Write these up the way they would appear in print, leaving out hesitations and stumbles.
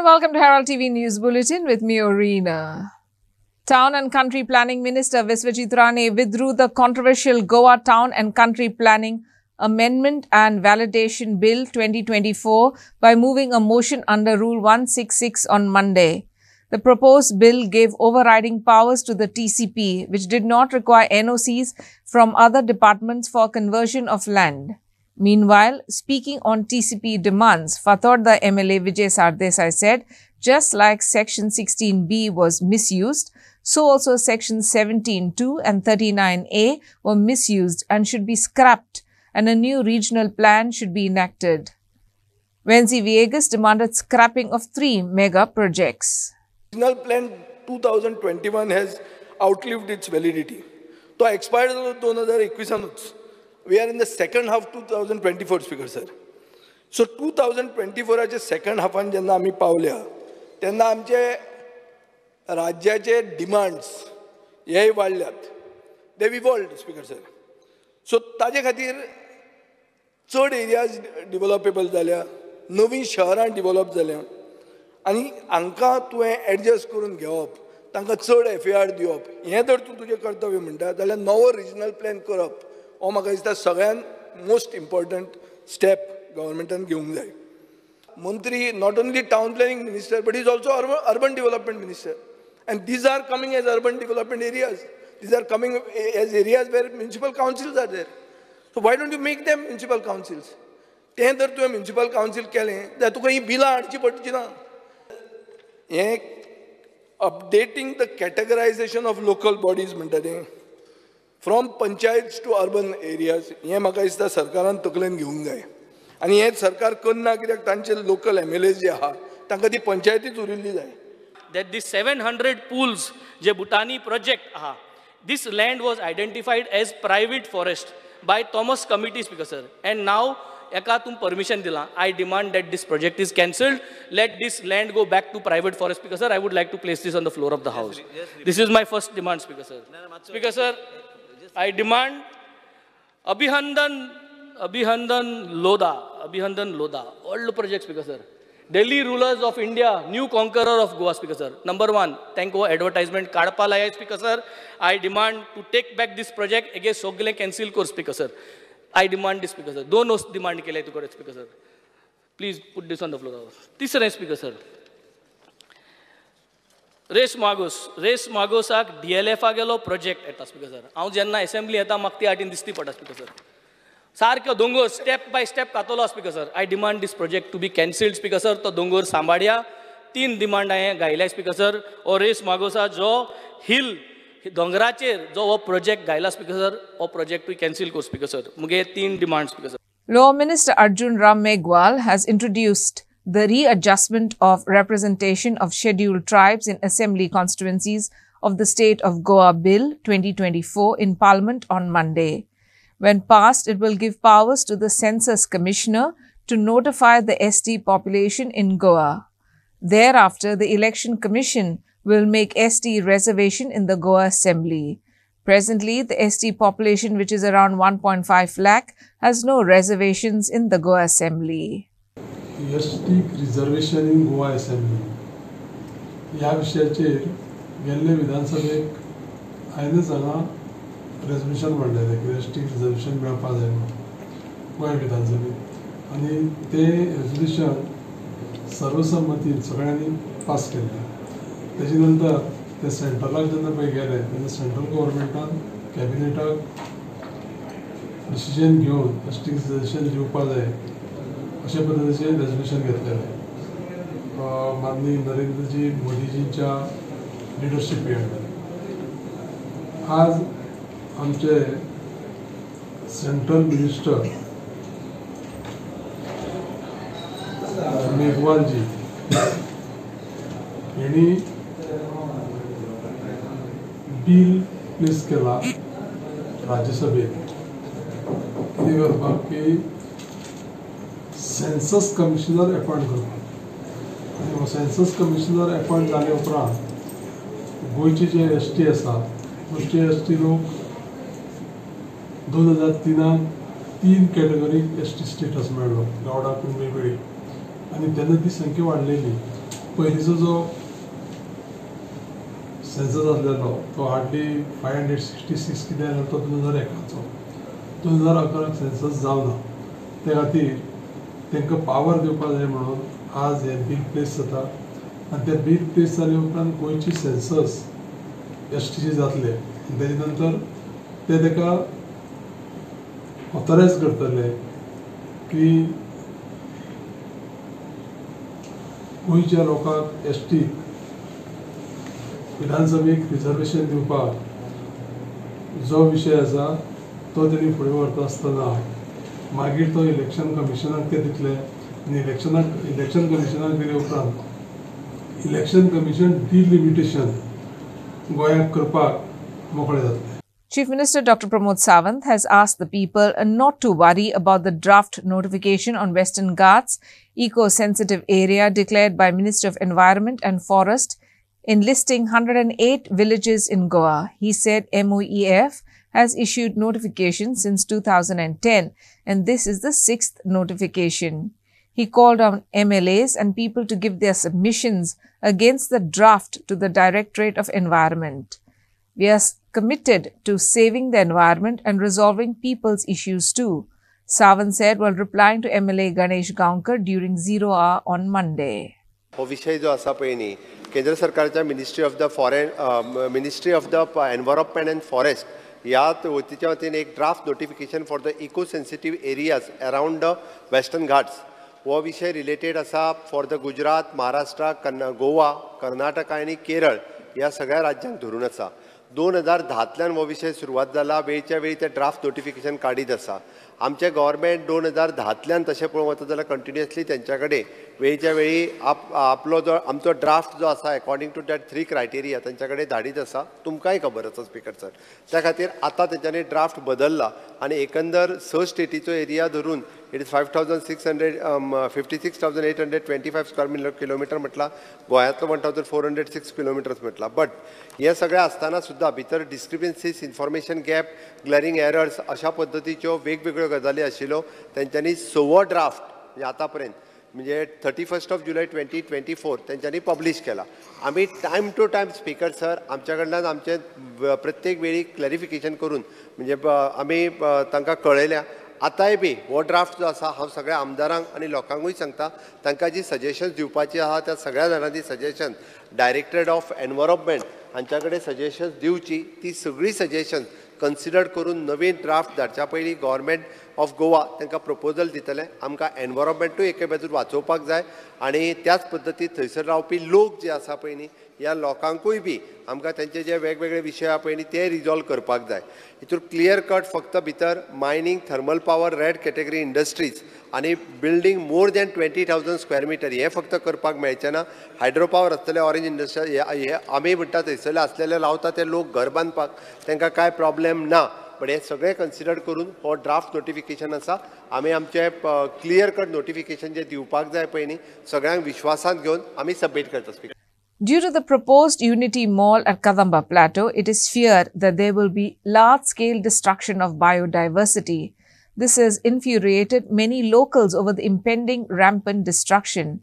welcome to Herald TV News Bulletin with me, Orina. Town and Country Planning Minister Viswajit Rane withdrew the controversial Goa Town and Country Planning Amendment and Validation Bill 2024 by moving a motion under Rule 166 on Monday. The proposed bill gave overriding powers to the TCP, which did not require NOCs from other departments for conversion of land. Meanwhile, speaking on TCP demands, Fatorda MLA Vijay Sardesai said, just like Section 16B was misused, so also Sections 17(2) and 39A were misused and should be scrapped, and a new regional plan should be enacted. Venzi Viegas demanded scrapping of 3 mega projects. Regional Plan 2021 has outlived its validity. So expired 2021. We are in the second half 2024, Speaker sir. So 2024 चे second half an जेन्ना आमी पावल्या तेन्ना आमचे राज्याचे demands हेय वाडल्यात. They evolved, Speaker sir. So ताजे खातीर चड एरियाज डेव्हलपेबल जाल्या, नवीन शहरां डेव्हलप जाल्या आनी हांकां तुवें एडजस्ट करून घेवप, तांकां चड FAR दिवप, हें जर तूं तुजें कर्तव्य म्हणटा जाल्यार नवो रिजनल प्लॅन करप हो म्हाका दिसता सगळ्यान मोस्ट इम्पॉर्टंट स्टेप गव्हर्मेंटान घेवंक जाय. मंत्री not only town planning minister but he is also urban development minister, and these are coming as urban development areas. These are coming as areas where municipal councils are there. So why don't you make them municipal councils? तें जर तुवें municipal council केलें जाल्यार तुका ही बिलां हाडची पडची ना. हें updating the categorization of local bodies म्हणटा तें from panchayats to urban areas, हें म्हाका दिसता सरकारान तकलेन घेवंक जाय. आनी हें सरकार करना कित्याक तांचे लोकल MLAs जे आहा तांकां ती पंचायतीच उरिल्ली जाय. That the 700 pools जे Bhutani project aha, this land was identified as private forest by Thomas Committee, Speaker sir, and now eka tum permission dila. I demand that this project is cancelled. Let this land go back to private forest, Speaker sir. I would like to place this on the floor of the house. This is my first demand, Speaker sir. Speaker sir, I demand Abhihandan Lodha, all the projects, Speaker sir. Delhi rulers of India, new conqueror of Goa, Speaker sir. Number one, thank you advertisement Kadpa laya, Speaker sir. I demand to take back this project against Sogle cancel course, Speaker sir. I demand this, Speaker sir. Don't demand ke liye to correct, Speaker sir. Please put this on the floor. Tisra, Speaker sir. रेस मागोसाक DLF गेलो project येता, Speaker sir. हांव जेन्ना assembly येता म्हाका ती आटीन दिसती पडटा, Speaker sir. सारको दोंगर स्टेप बाय स्टेप कातलो, Speaker sir. I demand this project to be cancelled, Speaker sir. तो दोंगर सांबाळ्या 3 डिमांड हांवें घायल्या, Speaker sir. ओ रेस मागोसा जो हिल दोंगराचेर जो हो प्रोजेक्ट घायला, Speaker sir, हो प्रोजेक्ट टू कॅन्सल कर, Speaker sir. मुगे 3 demand, Speaker sir. Law Minister Arjun Ram Meghwal has introduced the readjustment of representation of scheduled tribes in assembly constituencies of the state of Goa Bill 2024 in Parliament on Monday. When passed, it will give powers to the Census Commissioner to notify the ST population in Goa. Thereafter, the Election Commission will make ST reservation in the Goa Assembly. Presently, the ST population, which is around 1.5 lakh, has no reservations in the Goa Assembly. ST reservation in Goa Assembly ह्या विशयाचेर गेल्ले विधानसभेक हांवेंच हांगा resolution मांडलेलें की ST reservation मेळपाक जाय गोंय विधानसभेत, आनी तें रेजोल्यूशन सर्वसम्मतीन सगळ्यांनी पास केल्लें. तेजे नंतर ते सेंट्रलाक जेन्ना पळय गेले तेन्ना सेंट्रल गव्हर्मेंटान कॅबिनेटाक डिसिजन घेवन ST रिजर्वेशन दिवपाक जाय अशा पद्धतीचे रेजोल्यूशन घेतलेले माननीय नरेंद्रजी मोदीजींच्या लिडरशिप हेड. आज आमचे सेंट्रल मिनिस्टर मेघवालजी यांनी बिल प्लेस केला राज्यसभेत कितें करपाक की सेन्सस कमिशनर अपॉइंट करपाक. आनी हो सेन्सस कमिशनर अपॉइंट जाले उपरांत गोंयचे जे ST आसा गोंयचे ST लोक 2003 3 कॅटेगरीक ST स्टेटस मेळ्ळो, गावडा, कुणबी, बेळी, आनी तेन्ना ती संख्या वाडलेली. पयलींचो जो सेन्सस आसलेलो तो हार्डली 566 कितें आसलो तो 2001चो 2011 सेन्सस जावना ते खातीर तांकां पावर दिवपाक जाय म्हणून आज हे बील प्लेस जाता आनी ते बील प्लेस जाले उपरांत गोंयची सेन्सस एसटीचे जातले आनी तेजे नंतर ते ताका ऑथरायज करतले की गोंयच्या लोकांक एसटी विधानसभेक रिजर्वेशन दिवपाक जो विशय आसा तो तेणी फुडें व्हरता आसतना मागीर तो इलेक्शन कमिशनाक ते दितले आनी इलेक्शन कमिशनाक दिले उपरांत इलेक्शन कमिशन डिलिमिटेशन गोंयाक करपाक मोकळे जातले. Chief Minister Dr. Pramod Sawant has asked the people not to worry about the draft notification on Western Ghats eco-sensitive area declared by Ministry of Environment and Forest enlisting 108 villages in Goa. He said MOEF has issued notifications since 2010 and this is the 6th notification. He called on MLAs and people to give their submissions against the draft to the Directorate of Environment. We are committed to saving the environment and resolving people's issues too, Sawant said while replying to MLA Ganesh Gaonkar during 0 hour on Monday. हो विषय जो आसा पळय न्ही केंद्र सरकारच्या ministry of the environment and forest ह्या वतीच्या वतीन एक draft notification for the eco sensitive areas around the western Ghats हो विषय रिलेटेड आसा फॉर द गुजरात, महाराष्ट्र, गोवा, कर्नाटका आनी केरळ ह्या सगळ्या राज्यांक धरून आसा. 2010तल्यान हो विषय सुरवात जाला. वेळच्या वेळी ते ड्राफ्ट नोटिफिकेशन काडीत आसा. आमचे गव्हर्मेंट 2010तल्यान तशें पळोवंक वता जाल्यार कंटिन्युअसली तेंच्या कडेन वेळच्या वेळी आपलो जो आमचो ड्राफ्ट जो आसा अकॉर्डिंग टू दॅट 3 क्रायटेरिया तेंच्या कडेन धाडीत आसा. तुमकांय खबर आसा स्पिकर सर. त्या खातीर आतां तेंच्यांनी ड्राफ्ट बदलला आनी एकंदर 6 स्टेटीचो एरिया धरून इट इज 56,825 स्क्वेअर किलोमीटर म्हटला. गोंयांतलो 1,406 किलोमिटर्स म्हटला. बट हे सगळें आसतना सुद्दां भितर डिस्क्रिपन्सीज, इन्फॉर्मेशन गॅप, ग्लॅरिंग एरर्स अशा पद्दतीच्यो वेगवेगळ्यो गजाली आशिल्ल्यो तेंच्यांनी 6वो ड्राफ्ट म्हणजे आतां पर्यंत म्हणजे 31 जुलै 2024 तेंच्यांनी पब्लीश केला. आमी time to time speaker sir आमच्या कडल्यान आमचे प्रत्येक वेळी क्लॅरिफिकेशन करून म्हणजे आमी तांकां कळयल्या. आतांय बी हो ड्राफ्ट जो आसा हांव सगळ्या आमदारांक आनी लोकांकूय सांगता तांकां जी सजेशन्स दिवपाची आहा त्या सगळ्या जाणांची सजेशन डायरेक्टरेट ऑफ एनवायरमेंट हांच्या कडेन सजेशन्स दिवची. ती सगळी सजेशन्स कन्सिडर करून नवीन ड्राफ्ट धाडच्या पयलीं गव्हर्मेंट ऑफ गोवा तांकां प्रपोजल दितले. आमकां एनवायरमेंटूय एके बाजून वाचोवपाक जाय आनी त्याच पद्दतीन थंयसर रावपी लोक जे आसा पळय न्ही ह्या लोकांकूय बी आमकां तेंचे जे वेगवेगळे विशय आहा पळय न्ही ते रिजॉल्व करपाक जाय. हितूर क्लियर कट फक्त भितर mining, thermal power, red category industries आनी building more than 20,000 square metre हें फक्त करपाक मेळचें ना. हायड्रो पावर आसतले, ऑरेंज इंडस्ट्री हे आमी म्हणटा थंयसरले आसलेले लावता ते लोक घर बांदपाक तांकां कांय प्रॉब्लेम ना. बट हे सगळें कन्सिडर करून हो ड्राफ्ट नोटिफिकेशन आसा. आमी आमचे क्लियर कट नोटिफिकेशन जे दिवपाक जाय पळय न्ही सगळ्यांक विश्वासांत घेवन आमी सबमीट करता. Speaker. Due to the proposed Unity Mall at Kadamba Plateau, it is feared that there will be large-scale destruction of biodiversity. This has infuriated many locals over the impending rampant destruction.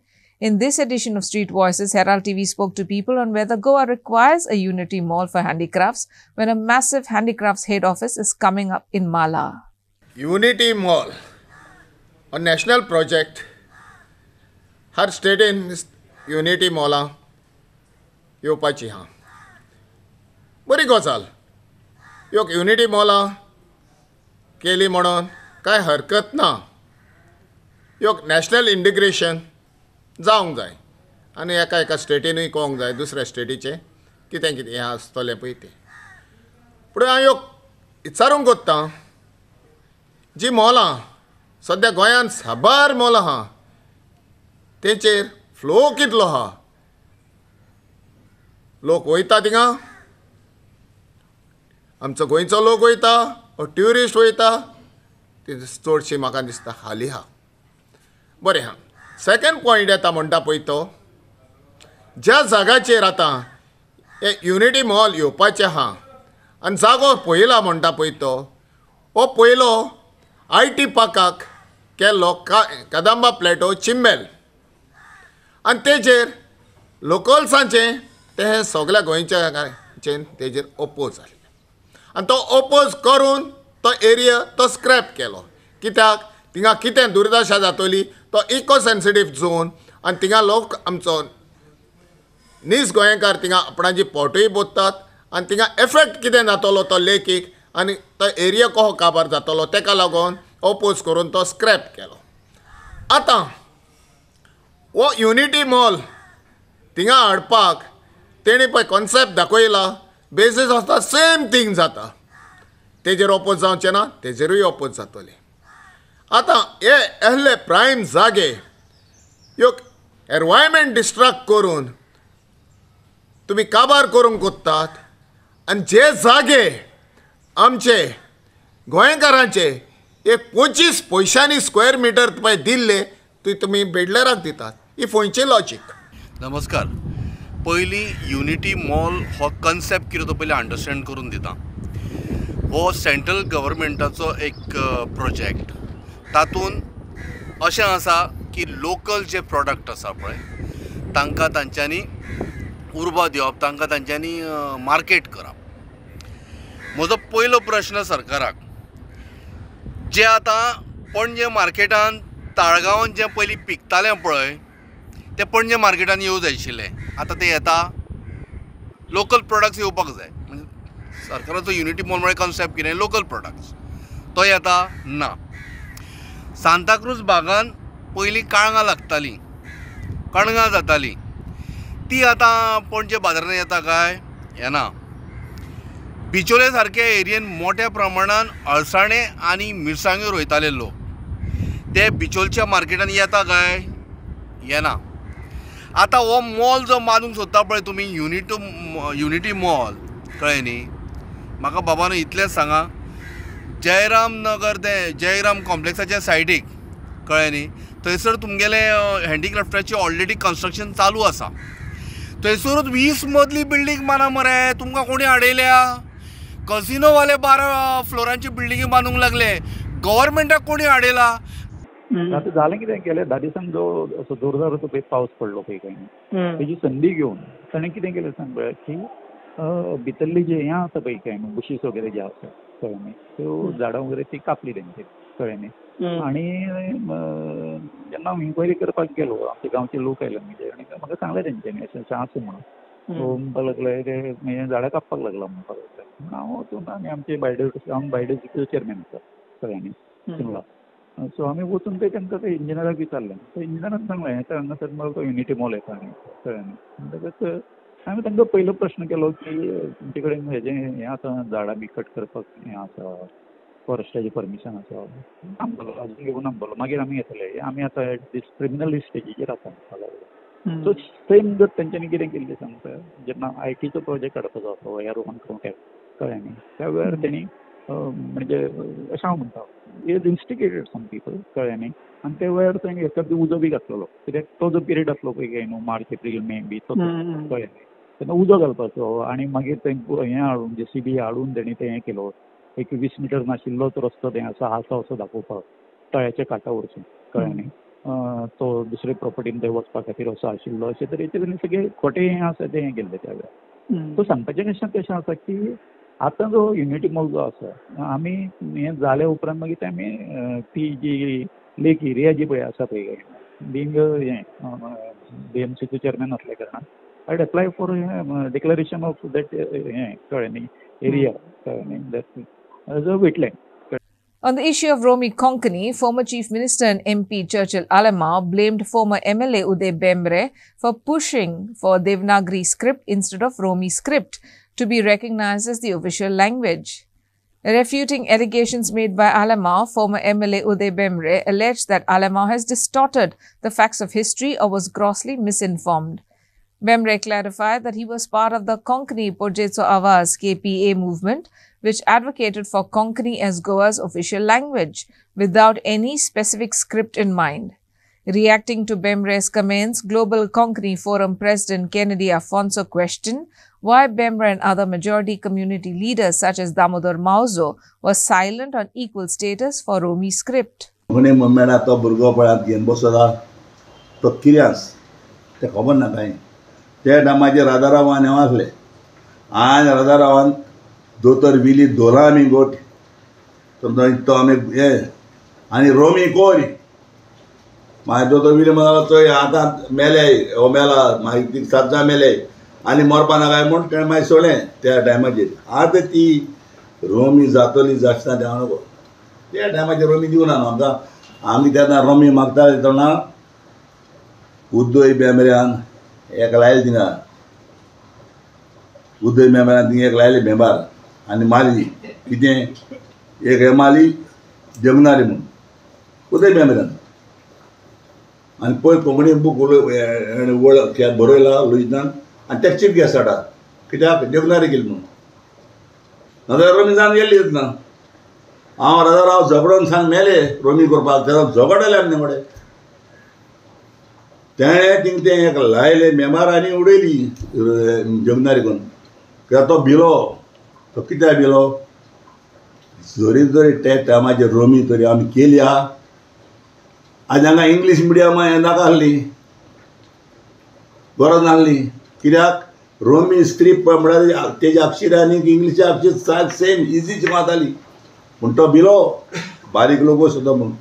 In this edition of Street Voices, Herald TV spoke to people on whether Goa requires a Unity Mall for handicrafts when a massive handicrafts head office is coming up in Mala. Unity Mall, a national project, her state in Unity Mall येवपाची हा बरी गजाल. योग unity Maula केली म्हणून कांय हरकत ना. योग नॅशनल इंटिग्रेशन जावंक जाय आनी एका एका स्टेटीनूय कळोवंक जाय दुसऱ्या स्टेटीचे कितें कितें हें आसतलें पळय तें. पूण हांव योग विचारूंक सोदतां जी मॉलां सद्या गोंयांत साबार मॉल आहा तेचेर फ्लो कितलो आहा. लोक वयता थिंगा, आमचो गोंयचो लोक वयता वा ट्युरिस्ट वयता ती चडशी म्हाका दिसता खाली आहा. बरें हा. सेकंड पॉयंट येता म्हणटा पळय तो ज्या जाग्याचेर आतां हे युनिटी मॉल येवपाचें आहा आनी जागो पळयला म्हणटा पळय तो हो पयलो IT पार्काक केल्लो कदंबा प्लॅटो चिंबेल आनी तेजेर लोकल्सांचें ते सगळ्या गोंयच्या तेजेर ओपोज जालें आनी तो ओपोज करून तो एरिया तो स्क्रॅप केलो. कित्याक थिंगा कितें दुर्दशा जातली, तो इको सेन्सिटीव झोन आनी थिंगा लोक आमचो नीज गोंयकार थिंगा आपणाची पोटूय बोत्तात आनी थिंगा एफेक्ट कितें जातलो तो लेकीक आनी तो एरिया कसो काबार जातलो तेका लागून ओपोज करून तो स्क्रॅप केलो. आतां हो युनिटी मॉल थिंगा हाडपाक तेणी पळय कॉन्सेप्ट दाखयला, बेसीस आसता सेम थिंग जाता, तेजेर ओपोज जावचें ना, तेजेरूय ओपोज जातले. आतां हे आहले प्रायम जागे ह्यो एनवायरमेंट डिस्ट्रक्ट करून तुमी काबार करूंक कोत्तात आनी जे जागे आमचे गोंयकारांचे 25 पयशांनी स्क्वेअर मिटर पळय दिल्ले ते तुमी बेडलराक दितात. ही खंयची लॉजीक? नमस्कार. पयली युनिटी मॉल हो कन्सेप्ट कितें तो पयली अंडरस्टँड करून दिता. हो सेंट्रल गव्हर्मेंटाचो एक प्रोजेक्ट. तातूंत अशें आसा की लोकल जे प्रॉडक्ट आसा पळय तांकां तांच्यांनी उर्बा दिवप, तांकां तांच्यांनी मार्केट करप. म्हजो पयलो प्रश्न सरकाराक, जे आतां पणजे मार्केटान ताळगांवान जें पयलीं पिकतालें पळय तें पणजे मार्केटान येवं जाय आशिल्लें, आतां तें येता. लोकल प्रॉडक्ट्स येवपाक जाय. म्हणजे सरकाराचो युनिटी मॉल म्हळ्यार कॉन्सेप्ट कितें, लोकल प्रॉडक्ट्स तो येता ना. सांताक्रूज भागांत पयलीं काळंगां लागतालीं, कणगां जातालीं, ती आतां पणजे बाजारांत येता काय? येना. बिचोले सारके एरियेन मोठ्या प्रमाणान अळसाणे आनी मिरसांग्यो रोयताले लोक, ते बिचोलच्या मार्केटान येता काय? येना. आतां हो मॉल जो बांदूंक सोदता पळय तुमी युनिटी मॉल, कळ्ळें न्ही? म्हाका बाबानो इतलेंच सांगा, जयराम नगर ते जयराम कॉम्प्लेक्साच्या सायडीक, कळ्ळें न्ही, थंयसर तुमगेले हँडीक्राफ्टाचें ऑलरेडी कन्स्ट्रक्शन चालू आसा. थंयसरूच 20 मजली बिल्डींग बांदा मरे. तुमकां कोणी आडयल्या? कसिनोवाले 12 फ्लोरांची बिल्डिंगी बांदूंक लागले. गव्हर्मेंटाक कोणी आडयला? आता झालं कितें केलें, 10 दिसांक जो असो जोरदार पळय पावस पडलो पळय काय न्ही, तेजी संदी घेवन ताणें कितें केलें सांग पळय की भितरली जे हें आसा पळय काय न्ही, बुशीस वगैरे जे आसा, कळ्ळें न्ही, त्यो झाडां वगैरे ती कापली तेंचे, कळ्ळें न्ही. आनी जेन्ना हांव इन्क्वायरी करपाक गेलो, आमचे गांवचे लोक आयले म्हणजे, आनी म्हाका सांगलें तेंच्यांनी अशें आसा म्हणून. सो म्हणपाक लागले ते झाडां कापपाक लागला म्हणपाक लागले. हांव वचून आनी आमचे बायडेजीचो चेअरमॅन आसा, कळ्ळें न्ही, शिमला. सो आमी वचून ते तांकां ते इंजिनियराक विचारलें. तर इंजिनियरान सांगलें येता हांगासर मला तो युनिटी मॉल येता न्ही, कळ्ळें न्ही. म्हणटकच हांवें तांकां पयलो प्रश्न केलो की तुमचे कडेन हेजें हें आसा, झाडां बी कट करपाक हें आसा, फॉरेस्टाचें परमिशन आसा? आमलो अजून घेवन आमलो. मागीर आमी येतले. आमी आतां क्रिमिनल स्टेजीचेर आसा म्हणपाक लागले. सो सेम जर तेंच्यांनी कितें केल्लें सांगता, जेन्ना आयटीचो प्रोजेक्ट हाडपाचो आसा ह्या रोमन काउंटार, कळ्ळें न्ही, त्या वेळार तेणी म्हणजे अशें हांव म्हणटा इज इन्स्टिगेटेड सम पीपल, कळ्ळें न्ही. आनी त्या वेळार तांणी एका उजो बी घातलेलो, कित्याक तो जो पिरियड आसलो पळय काय न्हू, मार्च एप्रील मे बी, तो कळ्ळें न्ही, तेन्ना उजो घालपाचो. आनी मागीर तें हें हाडून JCB हाडून तेणी तें हें केलो. 20 मिटर नाशिल्लो तो रस्तो तें आसा असो दाखोवपाक तळ्याच्या कांटा वरसून, कळ्ळें न्ही. तो दुसरे प्रॉपर्टीन थंय वचपा खातीर असो आशिल्लो, अशे तरेचे तेणी सगळें खोटें हें आसा तें हें केल्लें त्या वेळार. सो सांगपाचें कशें आसा की आतां जो युनिटी मॉल जो आसा, आमी हें जाल्या उपरांत मागीर ते आमी ती जी लेक एरिया जी पळय आसा पळय बींग हें BMCचो चेअरमॅन आसल्या कारणान I apply for declaration of that हें, कळ्ळें न्ही, एरिया, कळ्ळें न्ही, that as a wetland. On the issue of Romy Konkani, former Chief Minister and MP Churchill Alamar blamed former MLA Uday Bemre for pushing for Devanagari script instead of Romy script to be recognized as the official language. Refuting allegations made by Alamar, former MLA Uday Bemre alleged that Alamar has distorted the facts of history or was grossly misinformed. Bemre clarified that he was part of the Konkani Porjetso Awaz KPA movement, which advocated for Konkani as Goa's official language, without any specific script in mind. Reacting to Bemre's comments, Global Konkani Forum President Kennedy Afonso questioned why Bemre and other majority community leaders such as Damodar Mauzo were silent on equal status for Romy script. Hune momena to burgo parat gen bosada to kiryas te खबर ना काय त्या टायमाचेर राजारावान हें आसलें आनी राजारावान दोतोर विली दोला आमी गोट तो आमी हे आनी रोमी कोर मागीर दोतोर विली म्हणलो चोय आतां मेले हो मेला मागीर 7 जाण मेले आनी मरपा नाका म्हूण तेणें मागीर सोडलें त्या टायमाचेर. आतां ती रोमी जातली जाता तें हांव नको त्या टायमाचेर रोमी दिवना न्हू आमकां. आमी तेन्ना रोमी मागताले तेन्ना उद्दोय बेंबऱ्यान एक लायले थिंगा उद्दोय बेंबऱ्यान थिंगा एक लायले बेंबार आनी माली कितें एक हे माली जगनारी म्हूण उदय बेंबऱ्यान आनी पळय कोंकणी बूक वळख बरयला लुईनान आनी तें चीफ गेस्ट हाडा कित्याक जगनारी केली म्हणून. नाजाल्यार रोमी जावन गेल्ली ना. हांव राजाराव झगडोन सांग मेले रोमी करपाक तेन्ना झगडले आमी तेंगडे तेणें थिंग तें एक लायले मेमार आनी उडयली जगनारी करून कित्याक तो भिलो तो कित्याक भिलो जरी त्या टायमाचेर रोमी तरी आमी केली आहा. आनी हांगा इंग्लीश मिडियम हें नाका आसली गरज नासली कित्याक रोमी स्क्रिप्ट म्हणल्यार तेजे अक्षर आनी इंग्लिशी अक्षर सेम इजीची माताली पूण तो भिलो बारीक लोक सुद्दां म्हूण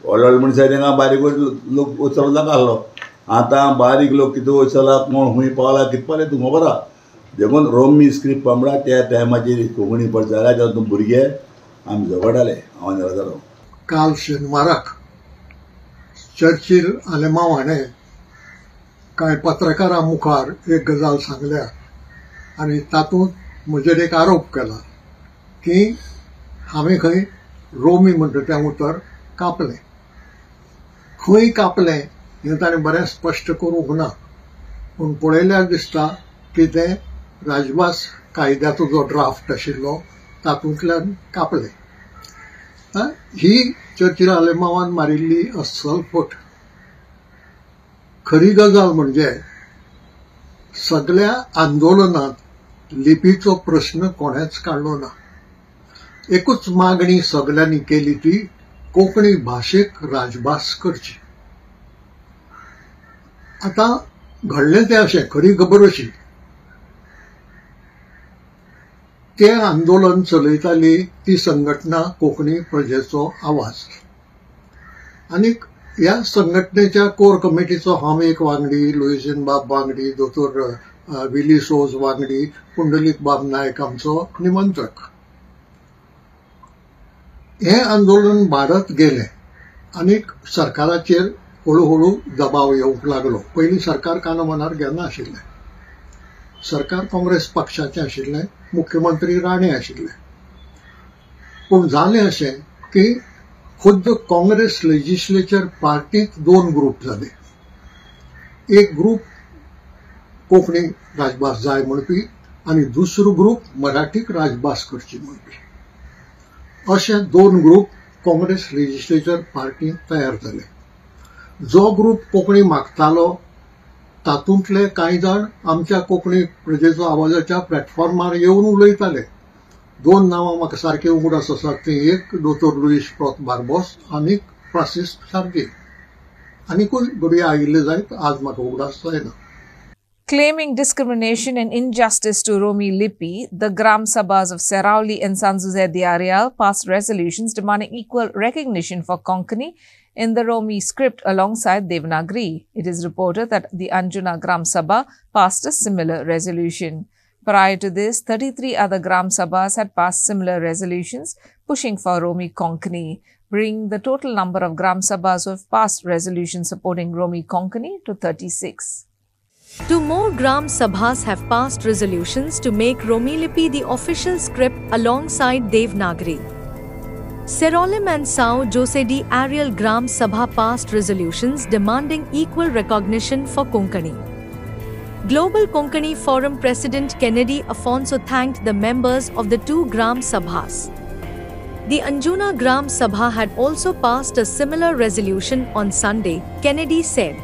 व्हडले व्हडले मनशां तेंगा बारीक लोक वचलो नाका आसलो. आतां बारीक लोक कितें वचला कोण खूंय पावला कितें पावलें तूं खबर आहा देखून रोमी स्क्रिप्ट म्हणल्यार त्या टायमाचेर कोंकणी पड जाल्या तेन्ना भुरगे आमी झगडटाले हांव आनी राजाराव. काल शेनवाराक चर्चिल आलेमांव हाणें कांय पत्रकारां मुखार एक गजाल सांगल्या आनी तातूंत म्हजेर एक आरोप केला की हांवें खंय रोमी म्हणटा तें उतर कापलें. खंय कापलें हें ताणें बरें स्पश्ट करूंक ना पूण पळयल्यार दिसता की तें राजभास कायद्याचो जो ड्राफ्ट आशिल्लो तातूंतल्यान कापलें. ही चर्चिल आलेमांवान मारिल्ली अस्सल फट. खरी गजाल म्हणजे सगळ्या आंदोलनात लिपीचो प्रश्न कोणेच काडलो ना. एकूच मागणी सगळ्यांनी केली ती कोंकणी भाशेक राजभास करची. आतां घडलें तें अशें खरी खबर अशी तें आंदोलन चलयताली ती संघटना कोंकणी प्रजेचो आवाज आनीक ह्या संघटनेच्या कोर कमिटीचो हांव एक वांगडी लुईजीन बाब वांगडी दोतोर विली सोज वांगडी पुंडलीक बाब नायक आमचो निमंत्रक. हें आंदोलन वाडत गेलें आनीक सरकाराचेर हळू दबाव येवंक लागलो. पयलीं सरकार कानमनार घेना आशिल्लें. सरकार काँग्रेस पक्षाचें आशिल्लें मुख्यमंत्री राणे आशिल्ले पूण जालें अशें की खुद्द काँग्रेस लेजिस्लेचर पार्टीत 2 ग्रुप जाले. एक ग्रुप कोंकणी राजभास जाय म्हणपी आनी दुसरो ग्रुप मराठीक राजभास करची म्हणपी. अशे 2 ग्रुप काँग्रेस लेजिस्लेचर पार्टींत तयार जाले. जो ग्रुप कोंकणी मागतालो तातूंतले कांय जाण आमच्या कोंकणी प्रजेचो आवाजाच्या प्लॅटफॉर्मार येवन उलयताले. 2 नांवां म्हाका सारके उगडास आसात ते एक दोतोर लुईस प्रॉत बार्बोस आनीक फ्रांसीस सार्गे आनीकूय घडये आयिल्ले जायत आज म्हाका उगडास जायना. Claiming discrimination and injustice to Romi Lipi, the Gram Sabhas of Serauli and Sanzuzedi Areal passed resolutions demanding equal recognition for Konkani in the Romi script alongside Devanagari. It is reported that the Anjuna Gram Sabha passed a similar resolution. Prior to this, 33 other Gram Sabhas had passed similar resolutions pushing for Romi Konkani, bringing the total number of Gram Sabhas who have passed resolutions supporting Romi Konkani to 36. 2 more Gram Sabhas have passed resolutions to make Romi Lipi the official script alongside Devanagari. Seralim and Sao Josedi Ariel Gram Sabha passed resolutions demanding equal recognition for Konkani. Global Konkani Forum President Kennedy Afonso thanked the members of the 2 Gram Sabhas. The Anjuna Gram Sabha had also passed a similar resolution on Sunday, Kennedy said.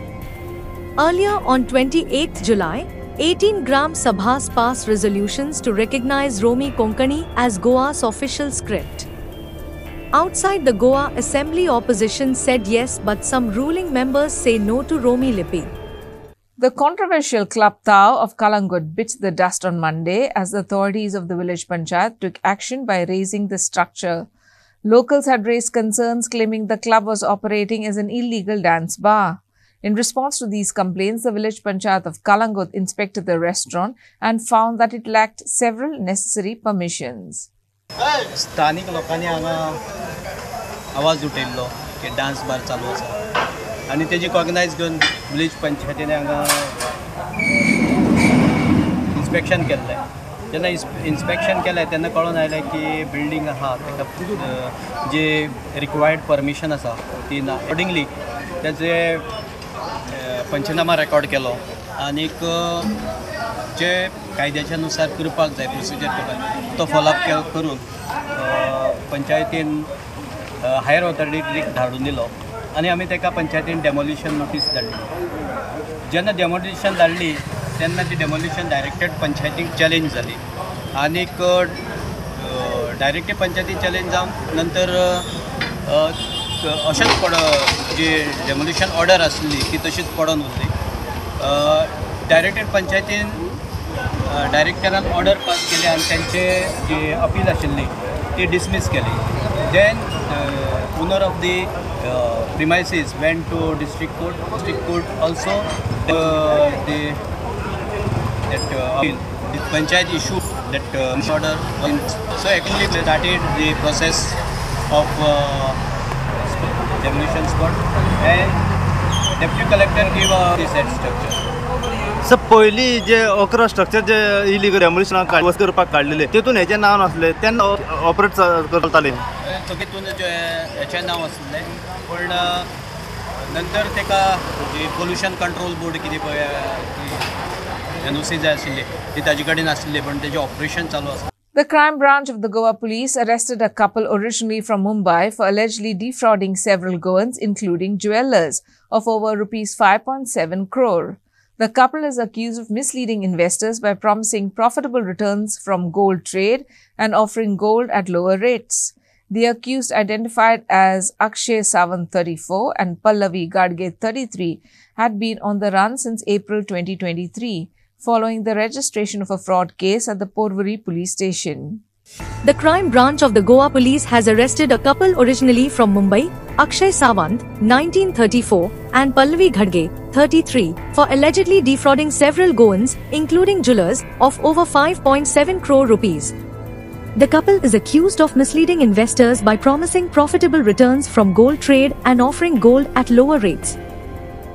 Earlier on 28th July, 18 Gram Sabhas passed resolutions to recognize Romi Konkani as Goa's official script. Outside the Goa Assembly, opposition said yes, but some ruling members say no to Romi Lipi. The controversial Club Tao of Kalangut bit the dust on Monday as the authorities of the village panchayat took action by razing the structure. Locals had raised concerns claiming the club was operating as an illegal dance bar. In response to these complaints, the village panchayat of Kalangut inspected the restaurant and found that it lacked several necessary permissions. स्थानिक लोकांनी हांगा आवाज उठयल्लो की dance bar चालू आसा आनी तेजी कॉग्नायज घेवन विलेज पंचायतीन हांगा इन्स्पेक्शन केल्लें. जेन्ना इन्स्पेक्शन केलें तेन्ना कळून आयलें की बिल्डींग आहा ताका जे रिक्वायर्ड परमिशन आसा ती ना. अकॉर्डिंगली तेजे पंचनामा रेकॉर्ड केलो आनीक जे कायद्याच्या नुसार करपाक जाय प्रोसिजर करपाक तो फॉलोअप करून पंचायतीन हायर ऑथॉरिटीक धाडून दिलो आनी आमी ताका पंचायतीन डेमोलिशन नोटीस धाडली. जेन्ना डेमोलिशन धाडली तेन्ना ती डेमोलिशन डायरेक्टेड पंचायतीक चॅलेंज जाली आनीक डायरेक्टेड पंचायतीक चॅलेंज जावन नंतर अशेंच जी डेमोलिशन ऑर्डर आसली ती तशीच पडून उरली. डायरेक्टेड पंचायतीन डायरेक्टरान ऑर्डर पास केली आनी तेंचे जी अपील आशिल्ली ती डिसमीस केली. Then owner of the premises went to district court also appeal. The panchayat issued that order. So actually we started the process of demolition spot and deputy collector gave the said structure. Sir पयली जे 11 structure जे illegal demolition करपाक काडलेले तेतून हेचें नांव नासलें तेन्ना operate करताले. तितून जे हेचें नांव आसलें पण नंतर तेका जी पोल्युशन कंट्रोल बोर्ड कितें पळय NOC जाय आशिल्ली ती ताजे कडेन आसली पण तेजें ऑपरेशन चालू आसा. The crime branch of the Goa police arrested a couple originally from Mumbai for allegedly defrauding several Goans, including jewellers, of over rupees 5.7 crore. The couple is accused of misleading investors by promising profitable returns from gold trade and offering gold at lower rates. The accused, identified as Akshay Sawant 34 and Pallavi Gadge 33, had been on the run since April 2023, following the registration of a fraud case at the Porvorim police station. The crime branch of the Goa police has arrested a couple originally from Mumbai, Akshay Sawant, 1934, and Pallavi Gadge, 33, for allegedly defrauding several Goans, including jewellers, of over 5.7 crore rupees. The couple is accused of misleading investors by promising profitable returns from gold trade and offering gold at lower rates.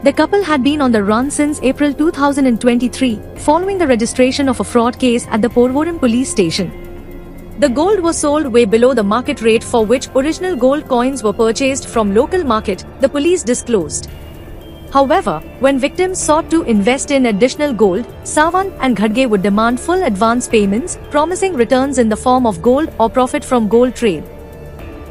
The couple had been on the run since April 2023, following the registration of a fraud case at the Porvorim police station. The gold was sold way below the market rate for which original gold coins were purchased from local market, the police disclosed. However, when victims sought to invest in additional gold, Sawant and Gadge would demand full advance payments, promising returns in the form of gold or profit from gold trade.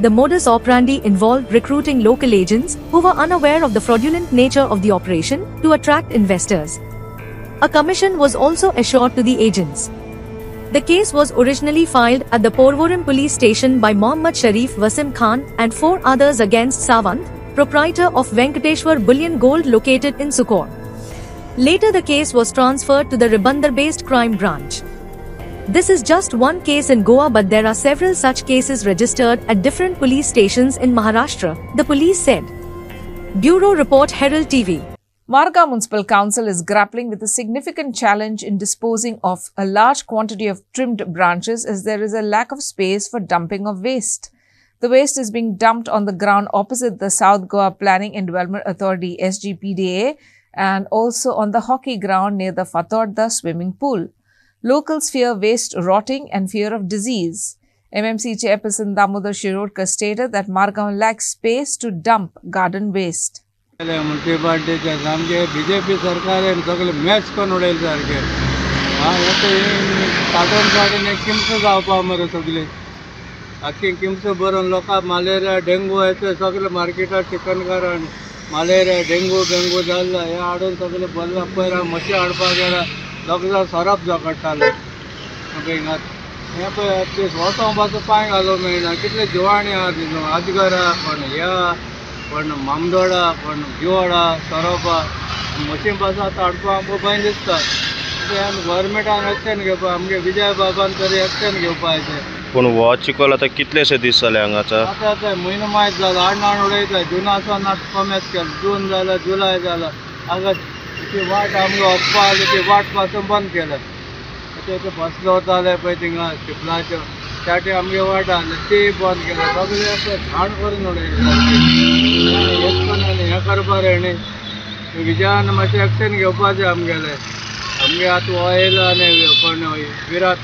The modus operandi involved recruiting local agents who were unaware of the fraudulent nature of the operation to attract investors. A commission was also assured to the agents. The case was originally filed at the Porvorim police station by Mohammad Sharif Wasim Khan and 4 others against Sawant, proprietor of Venkateshwar Bullion Gold located in Sukor. Later the case was transferred to the Ribandar-based crime branch. This is just one case in Goa, but there are several such cases registered at different police stations in Maharashtra, the police said. Bureau Report, Herald TV. Margao Municipal Council is grappling with a significant challenge in disposing of a large quantity of trimmed branches as there is a lack of space for dumping of waste. The waste is being dumped on the ground opposite the South Goa Planning and Development Authority SGPDA and also on the hockey ground near the Fatorda swimming pool. Locals fear waste rotting and fear of disease. MMC Chairperson Damodar Shirodkar stated that Margao lacks space to dump garden waste. म्युनिसिपालिटीचे सामके BJP सरकारान सगळे match करून उडयले सारके. काटून काडून एक किमस जावपा मरे सगळे आख्खी किमस भरून लोकांक मलेरिया डेंगू येते सगळे मार्केटात चिकनकारण मलेरिया डेंगू जाल्ला हे हाडून सगळे भरला. पयर म्हशी हाडपाक गेला लोकांचा सरप झगडटाले हे पळय वचोवपाचो पांय घालूंक मेळना. कितले जिवाणी आहा तितून अजगरा पण ह्या पण मामदोडा पण गिवडा सरोपा मशीन पासून आतां हाडपाक आमकां भंय दिसता. गव्हर्मेंटान एक्शन घेवपा आमगे विजय बाबान तरी एक्शन घेवपाचें. पूण हो चिखल आतां कितलेशे दीस जाले हांगाचा? आतां म्हयनो मायज जाला, हाडून उडयता. जुनासान आतां कमेच केलें. जून जाला, जुलय जाला, आगस्ट ती वाट आमकां वचपा आसली ती वाट पासून बंद केल्या. ते बसलो वताले पळय थिंगा चिखलाच्यो त्या ती आमगे वाट आसली ती बंद केल्या. सगळें अशें घाण करून उडयलें. हें करपा रे न्ही. विजयान मातशें एक्शन घेवपाचें आमगेलें. आमगे आतां ऑयल आनी कोण विराट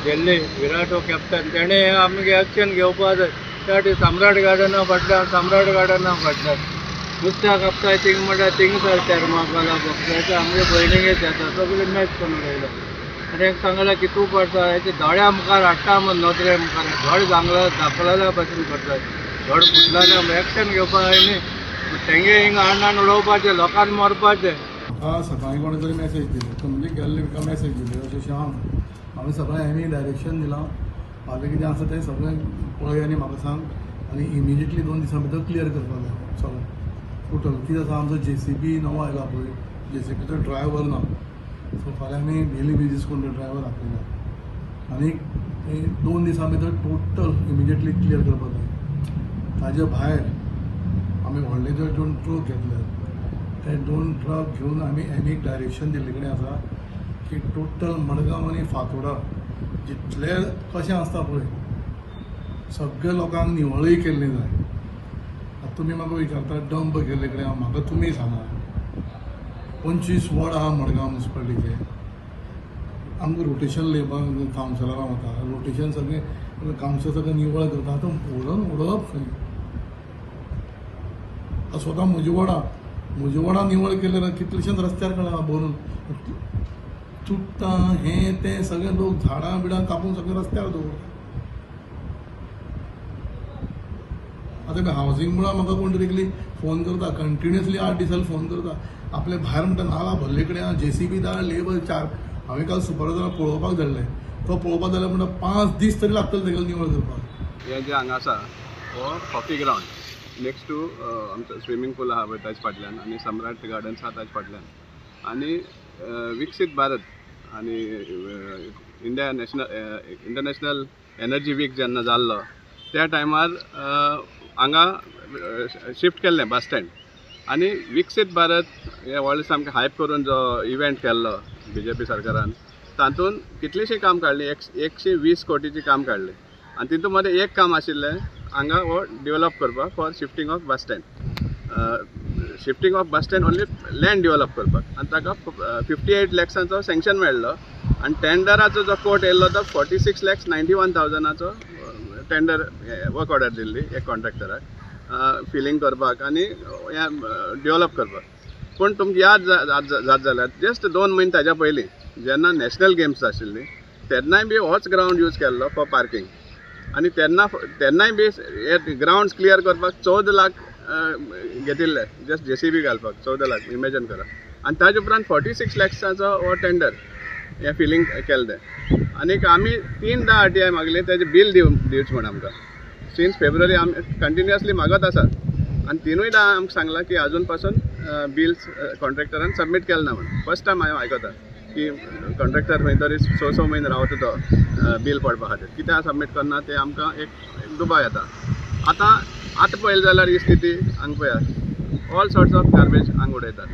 गेल्ली विराट हो कॅप्टन तेणें आमगे एक्शन घेवपा जाय. त्या ती सम्राट गार्डना फाटल्यान सम्राट गार्डना फाटल्यान नुस्त्या कापताय थिंग म्हणल्यार थिंग सरत्यार म्हाका बघता आमगे भयणीक येता सगळें मॅच करून उडयलो. आनी एक सांगलें की तूं पडटा हेचे दोळ्या मुखार हाडटा म्हण नदरे मुखार धड धाकलेल्या भशेन करता. धड फुटल्या एक्शन घेवपा जाय न्ही. तेंगे हिंगा हाडून उडोवपाचें लोकांक मरपाचें. म्हाका सकाळीं कोणें तरी मॅसेज दिली म्हणजे गेल्ले म्हाका मॅसेज दिली अशें श्याम हांवें सगळें आमी डायरेक्शन दिलां. फाल्यां कितें आसा तें सगळें पळय आनी म्हाका सांग आनी इमिजिएटली 2 दिसां भितर क्लियर करपाक जाय सगळें टोटल. कितें आसा आमचो JCB नवो आयला पळय JCBचो ड्रायव्हर ना. सो फाल्यां आमी डेली बेजीस करून तो ड्रायव्हर आपयला आनी 2 दिसां भितर टोटल इमिजिएटली क्लियर करपाक जाय. ताजे भायर आमी व्हडले जे 2 ट्रक घेतले ते 2 ट्रक घेवन आमी एक डायरेक्शन दिल्ले कडेन आसा की टोटल मडगांव आनी फातोर्डा जितले कशें आसता पळय सगळे लोकांक निवळय केल्ली जाय. आतां तुमी म्हाका विचारता डंप केल्ले कडेन म्हाका तुमी सांगा 25 वॉर्ड आहा मडगांव म्युनिसिपालिटीचे. आमकां रोटेशन लेबर कावन्सिलरां वता रोटेशन सगळें कावन्सिल सगळें निवळ करता. आतां व्हरून उडोवप खंय. स्वता म्हजी वॉर्डा निवळ केले कितलेशेच रस्त्यार कळना भरून चुट्टा हें तें सगळे लोक झाडां बिडां कापून सगळे रस्त्यार दवरता. आतां हावजींग म्हणून म्हाका कोण तरी फोन करता कंटिन्युअसली 8 दिसांनी फोन करता. आपले भायर म्हणटा नाला भरले कडेन JCB धाड लेबर 4. हांवें काल सुपरवायझराक पळोवपाक धाडलें. तो पळोवपाक धाडल्यार म्हणटा 5 दीस तरी लागतले तेगेले निवळ करपाक. हें जें हांगा आसा हो हॉकी ग्रावंड नेक्स्ट टू आमचो स्विमींग पूल आहा पळय ताचे फाटल्यान आनी सम्राट गार्डन्स आहा ताचे फाटल्यान आनी विकसीत भारत आनी इंटरनॅशनल एनर्जी वीक जेन्ना जाल्लो त्या टायमार हांगा शिफ्ट केल्लें बस स्टँड आनी विकसीत भारत हे व्हडलें सामकें हायप करून जो इव्हेंट केल्लो BJP सरकारान तातूंत कितलीशीं काम काडलीं 120 कोटीची काम काडलें आनी तितूंत मदें एक काम आशिल्लें हांगा हो डेवलप करपाक for shifting of bus stand only land develop करपाक आनी ताका 58 लॅक्सांचो सँक्शन मेळ्ळो आनी टेंडराचो जो कोट येयल्लो तो 46,91,000 टेंडर वर्क ऑर्डर दिल्ली एक कॉन्ट्रॅक्टराक फिलिंग करपाक आनी डेवलप करपाक. पूण तुमकां याद जात जाल्यार जस्ट 2 म्हयने ताज्या पयलीं जेन्ना नॅशनल गेम्स आशिल्ली तेन्नाय बी होच ग्रावंड यूज केल्लो फॉर पार्किंग आनी तेन्नाय बी हे ग्रावंड्स क्लियर करपाक 14 लाख घेतिल्ले जस्ट JCB घालपाक 14 लाख इमॅजिन करा. आनी ताजे उपरांत 46 लॅक्साचो हो टेंडर हें फिलिंग केल्लें. आनीक आमी 3दा RTI मागली तेजें बील दिवचें म्हण आमकां. सिन्स फेब्रुवारी आमी कंटिन्युअसली मागत आसा आनी 3दा आमकां सांगलां की आजून पासून बिल्स कॉन्ट्रॅक्टरान सबमीट केलें ना म्हण. फर्स्ट टायम हांवें आयकता की कॉन्ट्रॅक्टर खंय तरी 6 म्हयने रावता तो बील पडपा खातीर कित्याक सबमीट करना तें आमकां एक दुबाव येता. आतां पळयलें जाल्यार ही स्थिती हांगा पळयात ऑल सॉर्ट्स ऑफ गार्बेज हांगा उडयतात.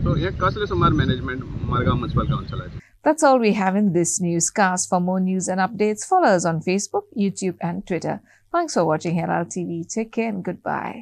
सो हें कसलें सुमार मॅनेजमेंट मडगांव म्युनिसिपल कावन्सिलाचें. That's all we have in this newscast. For more news and updates, follow us on Facebook, YouTube and Twitter. Thanks for watching Herald TV. Take care and goodbye.